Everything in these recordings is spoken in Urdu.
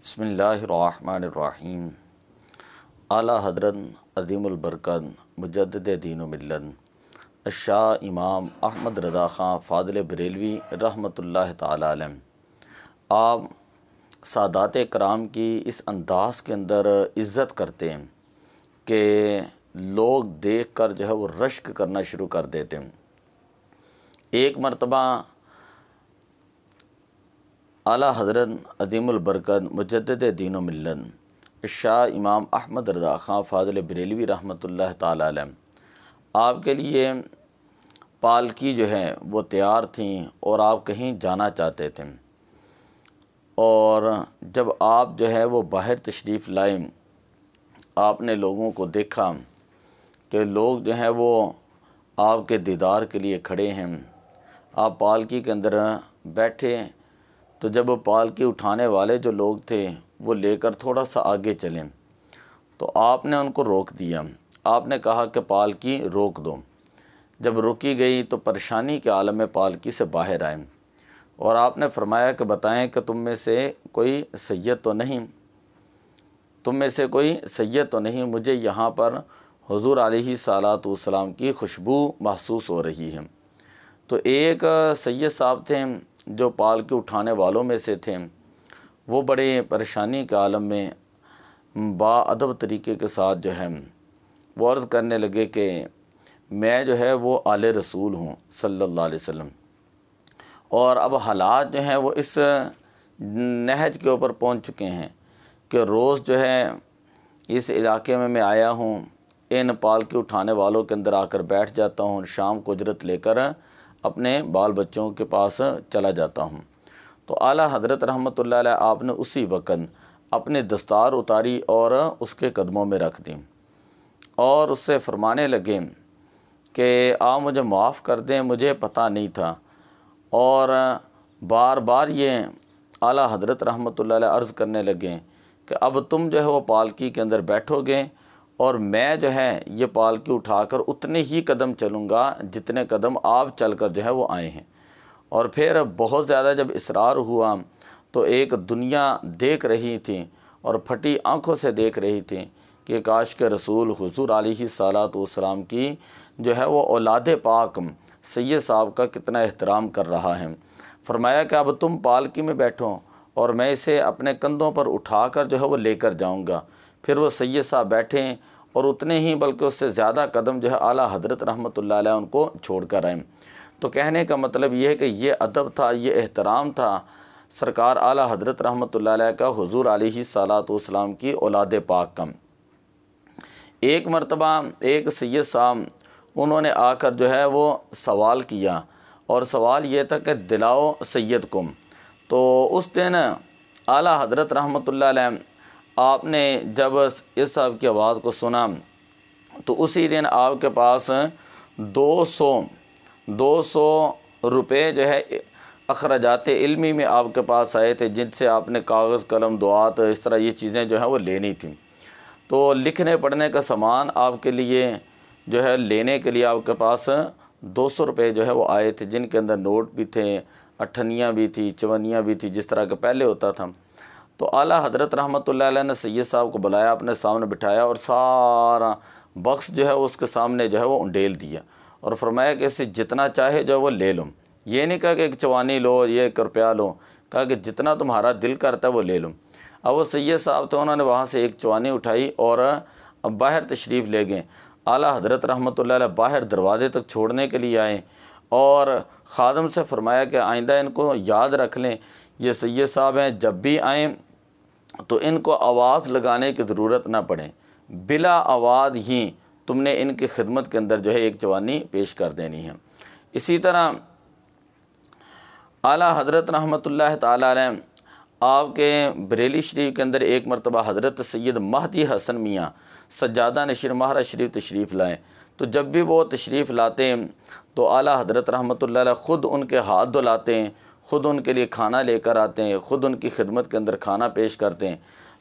بسم اللہ الرحمن الرحیم۔ اعلیٰ حضرت عظیم البرکت مجدد دین و ملت الشاہ امام احمد رضا خان فاضل بریلوی رحمۃ اللہ تعالی علیہ، آپ سادات کرام کی اس انداز کے اندر عزت کرتے ہیں کہ لوگ دیکھ کر جو ہے وہ رشک کرنا شروع کر دیتے ہیں۔ ایک مرتبہ اعلیٰ حضرت عظیم البرکت مجدد دین و ملت شاہ امام احمد رضا خان فاضل بریلوی رحمۃ اللہ تعالی علیہ، آپ کے لیے پالکی جو ہے وہ تیار تھیں اور آپ کہیں جانا چاہتے تھے، اور جب آپ جو ہے وہ باہر تشریف لائے، آپ نے لوگوں کو دیکھا کہ لوگ جو ہیں وہ آپ کے دیدار کے لیے کھڑے ہیں۔ آپ پالکی کے اندر بیٹھے تو جب پالکی اٹھانے والے جو لوگ تھے وہ لے کر تھوڑا سا آگے چلیں تو آپ نے ان کو روک دیا۔ آپ نے کہا کہ پالکی روک دو۔ جب روکی گئی تو پریشانی کے عالم میں پالکی سے باہر آئے، اور آپ نے فرمایا کہ بتائیں کہ تم میں سے کوئی سید تو نہیں، مجھے یہاں پر حضور علیہ الصلاۃ والسلام کی خوشبو محسوس ہو رہی ہے۔ تو ایک سید صاحب تھے جو پالکی اٹھانے والوں میں سے تھے، وہ بڑے پریشانی کے عالم میں با ادب طریقے کے ساتھ جو ہے وہ عرض کرنے لگے کہ میں جو ہے وہ آل رسول ہوں صلی اللہ علیہ وسلم، اور اب حالات جو ہیں وہ اس نہج کے اوپر پہنچ چکے ہیں کہ روز جو ہے اس علاقے میں آیا ہوں، ان پالکی اٹھانے والوں کے اندر آ کر بیٹھ جاتا ہوں، شام کو اجرت لے کر اپنے بال بچوں کے پاس چلا جاتا ہوں۔ تو اعلیٰ حضرت رحمۃ اللہ علیہ آپ نے اسی وقت اپنے دستار اتاری اور اس کے قدموں میں رکھ دیں، اور اس سے فرمانے لگے کہ آپ مجھے معاف کر دیں، مجھے پتہ نہیں تھا۔ اور بار بار یہ اعلیٰ حضرت رحمۃ اللہ علیہ عرض کرنے لگے کہ اب تم جو ہے وہ پالکی کے اندر بیٹھو گے، اور میں جو ہے یہ پالکی اٹھا کر اتنے ہی قدم چلوں گا جتنے قدم آپ چل کر جو ہے وہ آئے ہیں۔ اور پھر بہت زیادہ جب اصرار ہوا تو ایک دنیا دیکھ رہی تھی اور پھٹی آنکھوں سے دیکھ رہی تھی کہ کاش کے رسول حضور علیہ الصلاۃ والسلام کی جو ہے وہ اولاد پاک سید صاحب کا کتنا احترام کر رہا ہے۔ فرمایا کہ اب تم پالکی میں بیٹھو اور میں اسے اپنے کندھوں پر اٹھا کر جو ہے وہ لے کر جاؤں گا۔ پھر وہ سید صاحب بیٹھیں اور اتنے ہی بلکہ اس سے زیادہ قدم جو ہے اعلیٰ حضرت رحمۃ اللہ علیہ ان کو چھوڑ کر آئیں۔ تو کہنے کا مطلب یہ ہے کہ یہ ادب تھا، یہ احترام تھا سرکار اعلیٰ حضرت رحمۃ اللہ علیہ کا حضور علیہ الصلاۃ والسلام کی اولاد پاک کا۔ ایک مرتبہ ایک سید صاحب انہوں نے آ کر جو ہے وہ سوال کیا، اور سوال یہ تھا کہ دلاؤ سید کو۔ تو اس دن اعلیٰ حضرت رحمۃ اللہ علیہ آپ نے جب اس صاحب کی آواز کو سنا تو اسی دن آپ کے پاس 200 روپے جو ہے اخراجات علمی میں آپ کے پاس آئے تھے، جن سے آپ نے کاغذ قلم دعات اس طرح یہ چیزیں جو ہیں وہ لینی تھیں۔ تو لکھنے پڑھنے کا سامان آپ کے لیے جو ہے لینے کے لیے آپ کے پاس 200 روپے جو ہے وہ آئے تھے، جن کے اندر نوٹ بھی تھے، اٹھنیاں بھی تھی، چونیاں بھی تھی، جس طرح کے پہلے ہوتا تھا۔ تو اعلیٰ حضرت رحمۃ اللہ علیہ نے سید صاحب کو بلایا، اپنے سامنے بٹھایا اور سارا بخش جو ہے اس کے سامنے جو ہے وہ انڈیل دیا، اور فرمایا کہ اس سے جتنا چاہے جو ہے وہ لے لو۔ یہ نہیں کہا کہ ایک چوانی لو، یہ 1 روپیہ لو، کہا کہ جتنا تمہارا دل کرتا ہے وہ لے لو۔ اب وہ سید صاحب تو انہوں نے وہاں سے ایک چوانی اٹھائی اور باہر تشریف لے گئے۔ اعلیٰ حضرت رحمۃ اللہ علیہ باہر دروازے تک چھوڑنے کے لیے آئے، اور خادم سے فرمایا کہ آئندہ ان کو یاد رکھ لیں، یہ سید صاحب ہیں، جب بھی آئیں تو ان کو آواز لگانے کی ضرورت نہ پڑے، بلا آواز ہی تم نے ان کی خدمت کے اندر جو ہے ایک چوانی پیش کر دینی ہے۔ اسی طرح اعلیٰ حضرت رحمۃ اللہ تعالی علیہ آپ کے بریلی شریف کے اندر ایک مرتبہ حضرت سید مہدی حسن میاں سجادہ نشین مہرہ شریف تشریف لائیں، تو جب بھی وہ تشریف لاتے تو اعلیٰ حضرت رحمۃ اللہ علیہ خود ان کے ہاتھ دھلاتے ہیں، خود ان کے لیے کھانا لے کر آتے ہیں، خود ان کی خدمت کے اندر کھانا پیش کرتے ہیں۔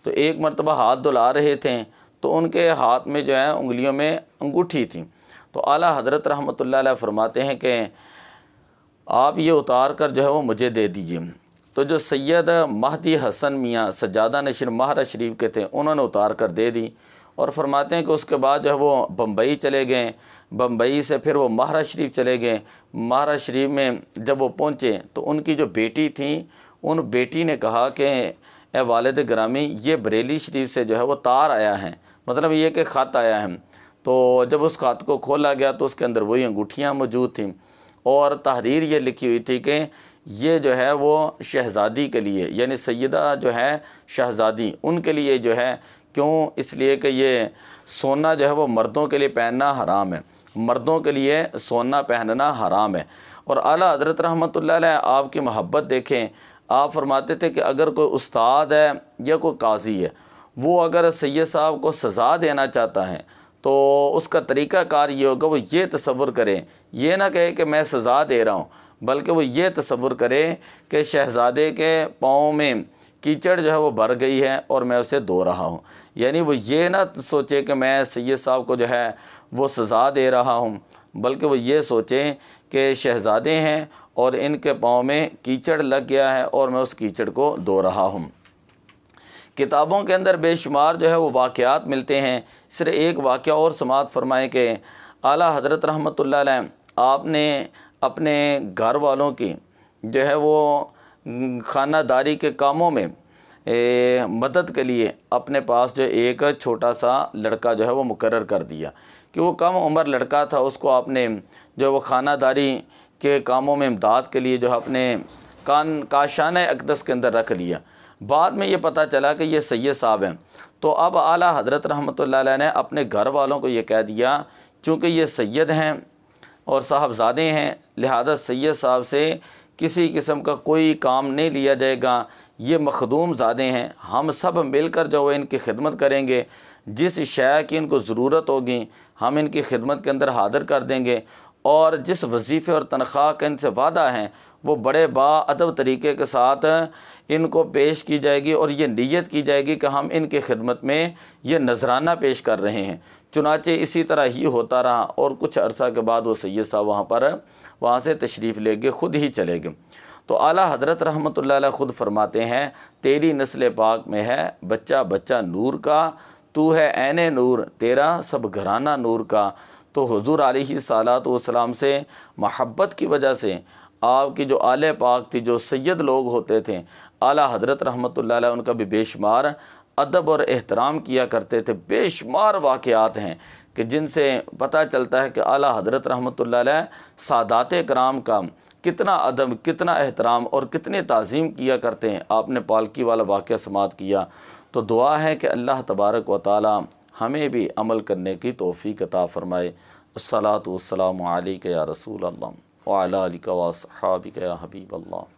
تو ایک مرتبہ ہاتھ دھلا رہے تھے تو ان کے ہاتھ میں جو ہے انگلیوں میں انگوٹھی تھی، تو اعلیٰ حضرت رحمۃ اللہ علیہ فرماتے ہیں کہ آپ یہ اتار کر جو ہے وہ مجھے دے دیجیے۔ تو جو سید مہدی حسن میاں سجادہ نشین مہرہ شریف کے تھے انہوں نے اتار کر دے دی، اور فرماتے ہیں کہ اس کے بعد جو ہے وہ بمبئی چلے گئے، بمبئی سے پھر وہ مہرہ شریف چلے گئے۔ مہرہ شریف میں جب وہ پہنچے تو ان کی جو بیٹی تھیں ان بیٹی نے کہا کہ اے والد گرامی یہ بریلی شریف سے جو ہے وہ تار آیا ہے، مطلب یہ کہ خط آیا ہے۔ تو جب اس خط کو کھولا گیا تو اس کے اندر وہی انگوٹھیاں موجود تھیں، اور تحریر یہ لکھی ہوئی تھی کہ یہ جو ہے وہ شہزادی کے لیے، یعنی سیدہ جو ہے شہزادی ان کے لیے جو ہے، کیوں؟ اس لیے کہ یہ سونا جو ہے وہ مردوں کے لیے پہننا حرام ہے، مردوں کے لیے سونا پہننا حرام ہے۔ اور اعلیٰ حضرت رحمۃ اللہ علیہ آپ کی محبت دیکھیں، آپ فرماتے تھے کہ اگر کوئی استاد ہے یا کوئی قاضی ہے، وہ اگر سید صاحب کو سزا دینا چاہتا ہے تو اس کا طریقہ کار یہ ہوگا، وہ یہ تصور کرے، یہ نہ کہے کہ میں سزا دے رہا ہوں، بلکہ وہ یہ تصور کرے کہ شہزادے کے پاؤں میں کیچڑ جو ہے وہ بھر گئی ہے اور میں اسے دھو رہا ہوں۔ یعنی وہ یہ نہ سوچے کہ میں سید صاحب کو جو ہے وہ سزا دے رہا ہوں، بلکہ وہ یہ سوچیں کہ شہزادے ہیں اور ان کے پاؤں میں کیچڑ لگ گیا ہے اور میں اس کیچڑ کو دھو رہا ہوں۔ کتابوں کے اندر بے شمار جو ہے وہ واقعات ملتے ہیں، صرف ایک واقعہ اور سماعت فرمائیں کہ اعلیٰ حضرت رحمۃ اللہ علیہ آپ نے اپنے گھر والوں کی جو ہے وہ خانہ داری کے کاموں میں مدد کے لیے اپنے پاس جو ایک چھوٹا سا لڑکا جو ہے وہ مقرر کر دیا کہ وہ کم عمر لڑکا تھا، اس کو آپ نے جو وہ خانہ داری کے کاموں میں امداد کے لیے جو ہے اپنے کاشانہ اقدس کے اندر رکھ لیا۔ بعد میں یہ پتہ چلا کہ یہ سید صاحب ہیں، تو اب اعلیٰ حضرت رحمۃ اللہ علیہ نے اپنے گھر والوں کو یہ کہہ دیا چونکہ یہ سید ہیں اور صاحبزادے ہیں، لہذا سید صاحب سے کسی قسم کا کوئی کام نہیں لیا جائے گا، یہ مخدوم زادے ہیں، ہم سب مل کر جو ان کی خدمت کریں گے، جس شے کی ان کو ضرورت ہوگی ہم ان کی خدمت کے اندر حاضر کر دیں گے، اور جس وظیفے اور تنخواہ کا ان سے وعدہ ہیں وہ بڑے باادب طریقے کے ساتھ ان کو پیش کی جائے گی، اور یہ نیت کی جائے گی کہ ہم ان کی خدمت میں یہ نذرانہ پیش کر رہے ہیں۔ چنانچہ اسی طرح ہی ہوتا رہا، اور کچھ عرصہ کے بعد وہ سید صاحب وہاں سے تشریف لے گئے، خود ہی چلے گئے۔ تو اعلیٰ حضرت رحمۃ اللہ علیہ خود فرماتے ہیں تیری نسل پاک میں ہے بچہ بچہ نور کا، تو ہے عین نور تیرا سب گھرانہ نور کا۔ تو حضور علیہ الصلاۃ والسلام سے محبت کی وجہ سے آپ کی جو آل پاک تھی، جو سید لوگ ہوتے تھے، اعلیٰ حضرت رحمۃ اللہ علیہ ان کا بھی بے شمار ادب اور احترام کیا کرتے تھے۔ بے شمار واقعات ہیں کہ جن سے پتہ چلتا ہے کہ اعلیٰ حضرت رحمۃ اللہ علیہ سادات کرام کا کتنا ادب، کتنا احترام اور کتنی تعظیم کیا کرتے ہیں۔ آپ نے پالکی والا واقعہ سماعت کیا، تو دعا ہے کہ اللہ تبارک و تعالی ہمیں بھی عمل کرنے کی توفیق عطا فرمائے۔ الصلاۃ والسلام علیک یا رسول اللہ وعلی آلک و اصحابک یا حبیب اللہ۔